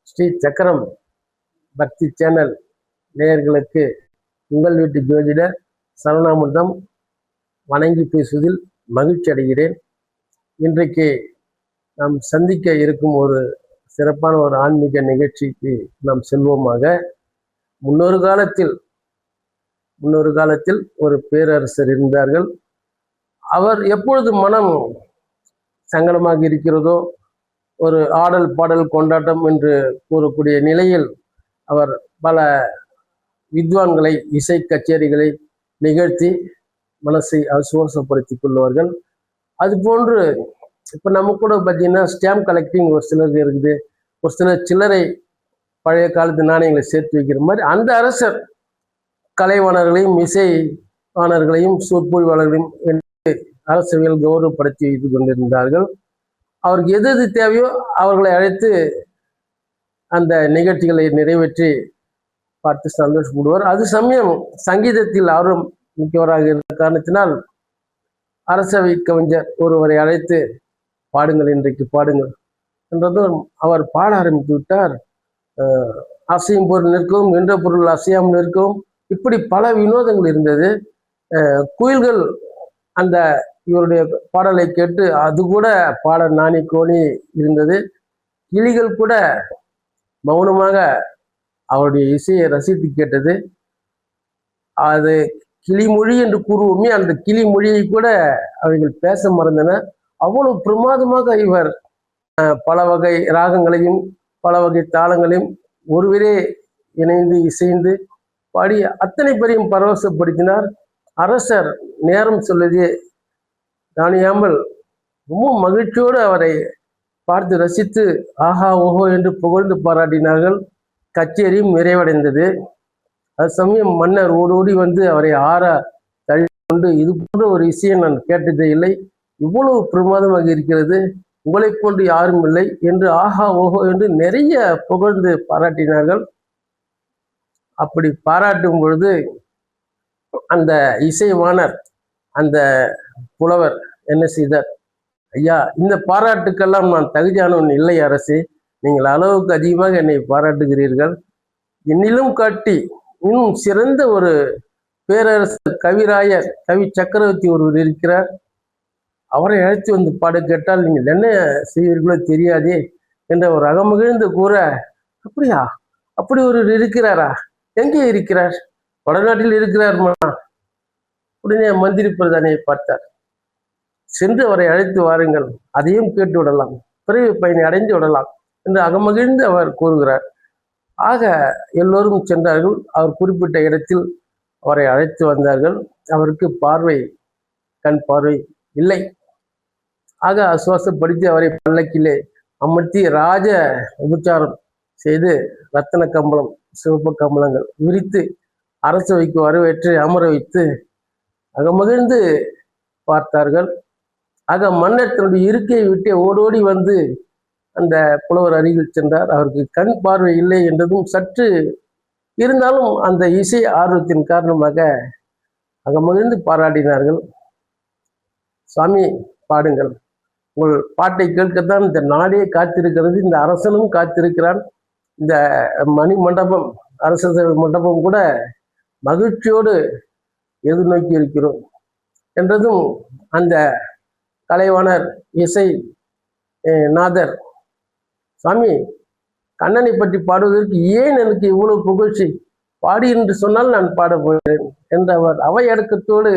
ஸ்ரீ சக்கரம் பக்தி சேனல் நேயர்களுக்கு உங்கள் வீட்டு ஜோதிடர் சரணாமிர்தம் வணங்கி பேசுவதில் மகிழ்ச்சி அடைகிறேன். இன்றைக்கு நாம் சந்திக்க இருக்கும் ஒரு சிறப்பான ஒரு ஆன்மீக நிகழ்ச்சிக்கு நாம் செல்வோமாக. முன்னொரு காலத்தில் ஒரு பேரரசர் இருந்தார்கள். அவர் எப்பொழுது மனம் சங்கடமாக இருக்கிறதோ, ஒரு ஆடல் பாடல் கொண்டாட்டம் என்று கூறக்கூடிய நிலையில் அவர் பல வித்வான்களை, இசை கச்சேரிகளை நிகழ்த்தி மனசை சுவாசப்படுத்திக் கொள்வார்கள். அது போன்று இப்போ நம்ம கூட பார்த்தீங்கன்னா ஸ்டாம்ப் கலெக்டிங் ஒரு சிலருக்கு இருக்குது. ஒரு சிலர் சில்லறை பழைய காலத்து நாணயங்களை சேர்த்து வைக்கிற மாதிரி அந்த அரசர் கலைவாணர்களையும் இசைவாணர்களையும் சொற்பொழிவாளர்களையும் என்று அரசவையில் கௌரவப்படுத்தி வைத்து கொண்டிருந்தார்கள். அவருக்கு எது எது தேவையோ அவர்களை அழைத்து அந்த நிகழ்ச்சிகளை நிறைவேற்றி பார்த்து சந்தோஷப்படுவார். அது சமயம் சங்கீதத்தில் ஆர்வம் மிக்கவராக இருந்த காரணத்தினால் அரசவை கவிஞர் ஒருவரை அழைத்து பாடுங்கள், இன்றைக்கு பாடுங்கள் என்றதும் அவர் பாட ஆரம்பித்து விட்டார். அசையும் பொருள் நிற்கவும், நின்ற பொருள் அசையாமல் நிற்கவும், இப்படி பல வினோதங்கள் இருந்தது. குயில்கள் அந்த இவருடைய பாடலை கேட்டு அது கூட பாட நாணி கோணி இருந்தது. கிளிகள் கூட மௌனமாக அவருடைய இசையை ரசித்து கேட்டது. அது கிளிமொழி என்று கூறுவோமே, அந்த கிளி மொழியை கூட அவைகள் பேச மறந்தன. அவ்வளவு பிரமாதமாக இவர் பல வகை ராகங்களையும் பல வகை தாளங்களையும் ஒருவரே இணைந்து இசைந்து பாடி அத்தனை பேரையும் பரவசப்படுத்தினார். அரசர் நேரம் சொல்வதே காணியாமல் ரொம்ப மகிழ்ச்சியோடு அவரை பார்த்து ரசித்து ஆஹா ஓஹோ என்று புகழ்ந்து பாராட்டினார்கள். கச்சேரியும் நிறைவடைந்தது. அது சமயம் மன்னர் ஓடோடி வந்து அவரை தள்ளி கொண்டு, இது போன்ற ஒரு இசையை நான் கேட்டதே இல்லை, இவ்வளவு பிரமாதமாக இருக்கிறது, உங்களை போன்று யாரும் இல்லை என்று ஆஹா ஓஹோ என்று நிறைய புகழ்ந்து பாராட்டினார்கள். அப்படி பாராட்டும் பொழுது அந்த இசைவாணர், அந்த புலவர் என்ன செய்தார்? ஐயா, இந்த பாராட்டுக்கெல்லாம் நான் தகுதியானவன் இல்லை அரசே, நீங்கள் அளவுக்கு அதிகமாக என்னை பாராட்டுகிறீர்கள். என்னிலும் காட்டி இன்னும் சிறந்த ஒரு பேரரசர் கவிராயர், கவி சக்கரவர்த்தி ஒருவர் இருக்கிறார், அவரை அழைத்து வந்து பாட கேட்டால் நீங்கள் என்ன செய்வீர்களோ தெரியாதே என்ற ஒரு அகமகிழ்ந்து கூற, அப்படியா, அப்படி ஒருவர் இருக்கிறாரா? எங்கே இருக்கிறார்? வடநாட்டில் இருக்கிறார்மா. உடனே மந்திரி பிரதானியை பார்த்தார். சென்று அவரை அழைத்து வாருங்கள், அதையும் கேட்டு விடலாம், பிறகு பயனை அடைந்து விடலாம் என்று அகமகிழ்ந்து அவர் கூறுகிறார். ஆக எல்லோரும் சென்றார்கள். அவர் குறிப்பிட்ட இடத்தில் அவரை அழைத்து வந்தார்கள். அவருக்கு கண் பார்வை இல்லை. ஆக சுவாசப்படுத்தி அவரை பல்லக்கிலே அமர்த்தி ராஜ உபச்சாரம் செய்து ரத்தன கம்பளம், சிவப்பு கம்பளங்கள் விரித்து அரசவைக்கு வரவேற்று அமர வைத்து அகமகிழ்ந்து பார்த்தார்கள். ஆக மன்னர் தன்னுடைய இருக்கையை விட்டு ஓடோடி வந்து அந்த புலவர் அருகில் சென்றார். அவருக்கு கண் பார்வை இல்லை என்றதும் சற்று இருந்தாலும் அந்த இசை ஆர்வத்தின் காரணமாக அகமகிழ்ந்து பாராட்டினார்கள். சுவாமி, பாடுங்கள், உங்கள் பாட்டை கேட்கத்தான் இந்த நாடே காத்திருக்கிறது, இந்த அரசனும் காத்திருக்கிறான், இந்த மணி மண்டபம், அரச மண்டபம் கூட மகிழ்ச்சியோடு எதிர்நோக்கி இருக்கிறோம் என்றதும் அந்த கலைவாணர், இசை நாதர், சுவாமி, கண்ணனை பற்றி பாடுவதற்கு ஏன் எனக்கு இவ்வளவு புகழ்ச்சி? பாடி என்று சொன்னால் நான் பாட போகிறேன் என்று அவர் அவை அடக்கத்தோடு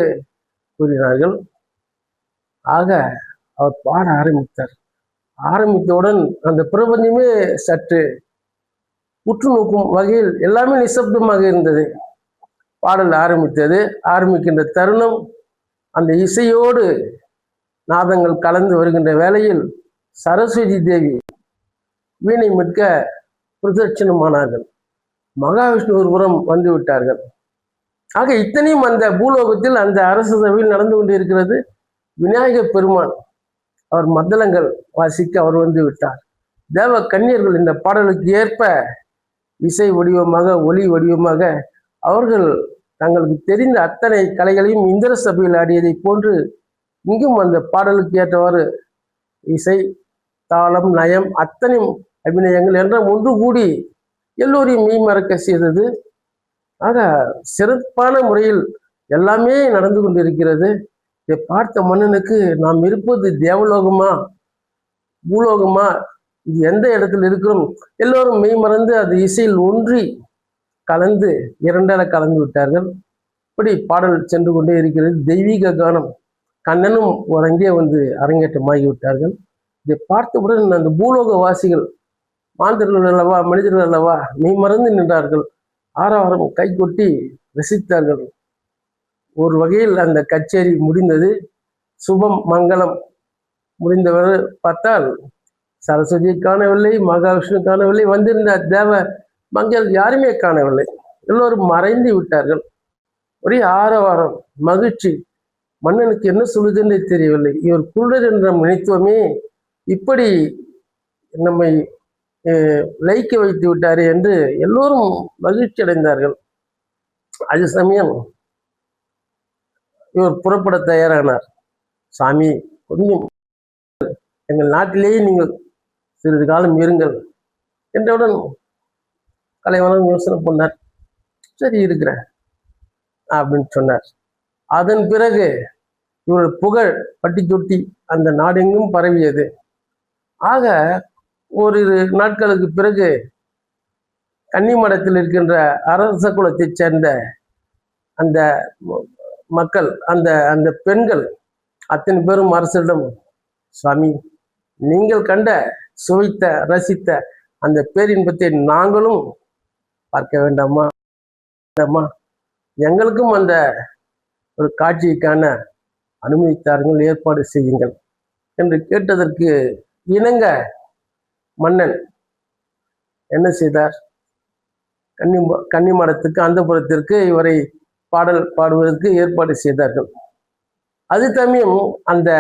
கூறினார்கள். ஆக அவர் பாட ஆரம்பித்தார். ஆரம்பித்தவுடன் அந்த பிரபஞ்சமே சற்று உற்று நோக்கும் வகையில் எல்லாமே நிசப்தமாக இருந்தது. பாடல் ஆரம்பித்தது. ஆரம்பிக்கின்ற தருணம் அந்த இசையோடு நாதங்கள் கலந்து வருகின்ற வேளையில் சரஸ்வதி தேவி வீணை மிட்க பிரதட்சணமானார்கள். மகாவிஷ்ணு ஒரு புறம் வந்து விட்டார்கள். ஆக இத்தனையும் அந்த பூலோகத்தில் அந்த அரச சபையில் நடந்து கொண்டிருக்கிறது. விநாயகர் பெருமான் அவர் மத்தளங்கள் வாசிக்க அவர் வந்து விட்டார். தேவ கன்னியர்கள் இந்த பாடலுக்கு ஏற்ப இசை வடிவமாக, ஒலி வடிவமாக அவர்கள் தங்களுக்கு தெரிந்த அத்தனை கலைகளையும் இந்திர சபையில் ஆடியதை போன்று இங்கும் அந்த பாடலுக்கு ஏற்றவாறு இசை, தாளம், நயம் அத்தனையும் அபிநயங்கள் எல்லாம் ஒன்று கூடி எல்லோரையும் மெய்மறக்க செய்தது. ஆக சிறப்பான முறையில் எல்லாமே நடந்து கொண்டிருக்கிறது. இதை பார்த்த மன்னனுக்கு நாம் இருப்பது தேவலோகமா பூலோகமா, இது எந்த இடத்துல இருக்கிறோம், எல்லோரும் மெய் மறந்து அது இசையில் ஒன்றி கலந்து இரண்டர கலந்து விட்டார்கள். இப்படி பாடல் சென்று கொண்டே இருக்கிறது. தெய்வீக கானம். கண்ணனும் அங்கே வந்து அரங்கேற்றமாகி விட்டார்கள். இதை பார்த்தவுடன் அந்த பூலோக வாசிகள், மாந்தர்கள் அல்லவா, மனிதர்கள் அல்லவா, மெய் மறந்து நின்றார்கள். ஆரவாரம் கை கொட்டி ரசித்தார்கள். ஒரு வகையில் அந்த கச்சேரி முடிந்தது. சுபம் மங்களம் முடிந்தவர் பார்த்தால் சரஸ்வதியை காணவில்லை, மகாவிஷ்ணு காணவில்லை, வந்திருந்த தேவ மங்கள் யாருமே காணவில்லை. எல்லோரும் மறைந்து விட்டார்கள். ஒரே ஆரவாரம், மகிழ்ச்சி. மன்னனுக்கு என்ன சொல்லுதுன்னு தெரியவில்லை. இவர் குருடர் என்ற நினைத்துவமே இப்படி நம்மை லயிக்க வைத்து விட்டாரே என்று எல்லோரும் மகிழ்ச்சி அடைந்தார்கள். அது சமயம் இவர் புறப்பட தயாரானார். சாமி, கொஞ்சம் எங்கள் நாட்டிலேயே நீங்கள் சிறிது காலம் இருங்கள் என்றவுடன் கலைவனம் யோசனை பண்ணார். சரி, இருக்கிறேன் அப்படின்னு சொன்னார். அதன் பிறகு இவர் புகழ் பட்டி தொட்டி அந்த நாடெங்கும் பரவியது. ஆக ஓரிரு நாட்களுக்கு பிறகு கன்னிமடத்தில் இருக்கின்ற அரச குலத்தைச் சேர்ந்த அந்த மக்கள், அந்த அந்த பெண்கள் அத்தனை பேரும் அரசரிடம், சுவாமி, நீங்கள் கண்ட சுவைத்த ரசித்த அந்த பேரின்பத்தை நாங்களும் பார்க்க வேண்டாமா, எங்களுக்கும் அந்த ஒரு காட்சிக்கான அனுமதித்தார்கள், ஏற்பாடு செய்யுங்கள் என்று கேட்டதற்கு இணங்க மன்னன் என்ன செய்தார்? கன்னிமடத்துக்கு அந்தப்புறத்திற்கு இவரை பாடல் பாடுவதற்கு ஏற்பாடு செய்தார்கள். அது சமயம் அந்த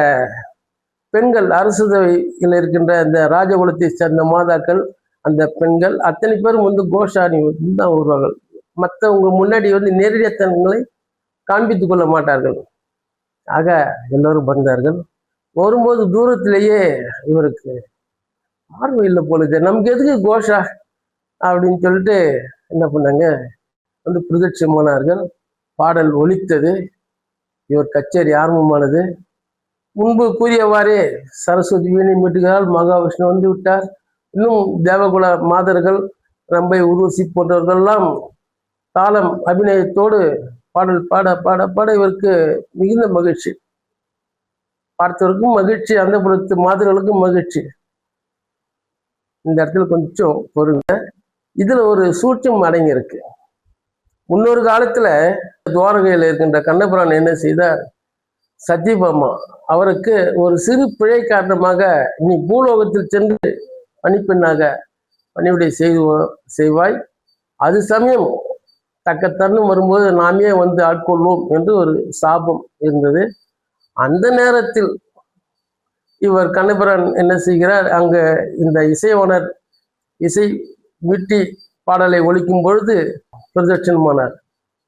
பெண்கள், அரசவையில் இருக்கின்ற அந்த ராஜகுலத்தை சேர்ந்த மாதாக்கள், அந்த பெண்கள் அத்தனை பேரும் வந்து கோஷாணி தான் வருவார்கள். மற்றவங்க முன்னாடி வந்து நேரடியத்தனங்களை காண்பித்துக் கொள்ள மாட்டார்கள். ஆக எல்லோரும் வந்தார்கள். வரும்போது தூரத்திலேயே இவருக்கு பார்வை இல்லை போலுது, நமக்கு எதுக்கு கோஷா அப்படின்னு சொல்லிட்டு என்ன பண்ணாங்க, வந்து பிரதட்சமானார்கள். பாடல் ஒலித்தது. இவர் கச்சேரி ஆரம்பமானது. முன்பு கூறியவாறே சரஸ்வதி வீணை மீட்டுகிறாள், மகாவிஷ்ணு வந்து விட்டார். இன்னும் தேவகுல மாதர்கள், ரம்பை, உருவசி போன்றவர்கள்லாம் தாளம் அபிநயத்தோடு பாடல் பாட பாட பாட இவருக்கு மிகுந்த மகிழ்ச்சி. பார்த்தவருக்கும் மகிழ்ச்சி, அந்த புறத்து மாதர்களுக்கும் மகிழ்ச்சி. இந்த இடத்துல கொஞ்சம் பொறுங்க. இதுல ஒரு சூட்சம் அடங்கி இருக்கு. முன்னொரு காலத்துல துவாரகையில் இருக்கின்ற கண்ணபிரான் என்ன செய்தார்? சத்யபாமா அவருக்கு ஒரு சிறு பிழை காரணமாக, நீ பூலோகத்தில் சென்று பணிப்பெண்ணாக பணிவிடை செய்வாய், அது சமயம் தக்க தருணம் வரும்போது நாமே வந்து ஆட்கொள்வோம் என்று ஒரு சாபம் இருந்தது. அந்த நேரத்தில் இவர் கண்ணபிரான் என்ன செய்கிறார்? அங்க இந்த இசைவாணர் இசை மீட்டி பாடலை ஒலிக்கும் பொழுது பிரதட்சணமானார்.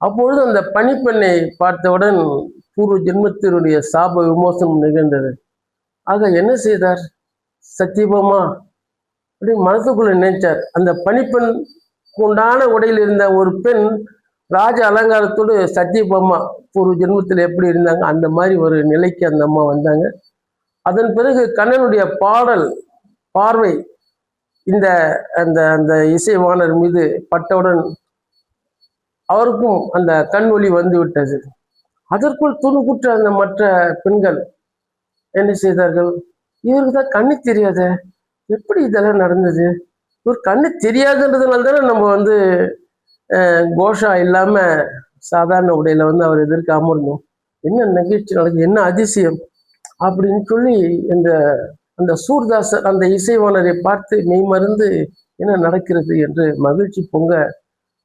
அப்பொழுது அந்த பணிப்பெண்ணை பார்த்தவுடன் பூர்வ ஜென்மத்தினுடைய சாப விமோசனம் நிகழ்ந்தது. ஆக என்ன செய்தார் சத்யபாமா அப்படின்னு மனசுக்குள்ள நினைச்சார். அந்த பணிப்பெண் உண்டான உடையில் இருந்த ஒரு பெண் ராஜ அலங்காரத்தோடு சத்யபாமா பூர்வ ஜென்மத்தில் எப்படி இருந்தாங்க அந்த மாதிரி ஒரு நிலைக்கு அந்த அம்மா வந்தாங்க. அதன் பிறகு கண்ணனுடைய பாடல் பார்வை இந்த அந்த அந்த இசைவாணர் மீது பட்டவுடன் அவருக்கும் அந்த கண் ஒளி வந்து விட்டது. அதற்குள் துணுக்குற்ற அந்த மற்ற பெண்கள் என்ன செய்தார்கள்? இவருக்கு தான் கண்ணு தெரியாத, எப்படி இதெல்லாம் நடந்தது? இவர் கண்ணு தெரியாதுன்றதுனால தானே நம்ம வந்து கோஷா இல்லாம சாதாரண உடையில வந்து அவர் எதிர்க்க அமர்ந்தோம். என்ன நிகழ்ச்சி நடக்குது, என்ன அதிசயம் அப்படின்னு சொல்லி இந்த அந்த சூர்தாசர் அந்த இசைவாணரை பார்த்து மெய்மறந்து என்ன நடக்கிறது என்று மகிழ்ச்சி பொங்க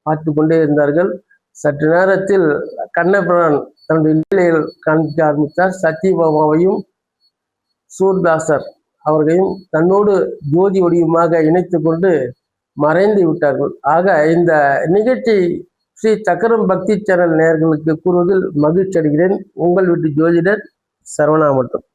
பார்த்து கொண்டே இருந்தார்கள். சற்று நேரத்தில் கண்ணபிரான் தன்னுடைய நிலையில் காண்பிக்க ஆரம்பித்தார். சத்யபாமாவையும் சூர்தாசர் அவர்களையும் தன்னோடு ஜோதி வடிவமாக இணைத்து கொண்டு மறைந்து விட்டார்கள். ஆக இந்த நிகழ்ச்சி ஸ்ரீ சக்கரம் பக்தி சேனல் நேயர்களுக்கு கூறுவதில் மகிழ்ச்சி அடைகிறேன். உங்கள் வீட்டு ஜோதிடர் சரவணா மட்டும்.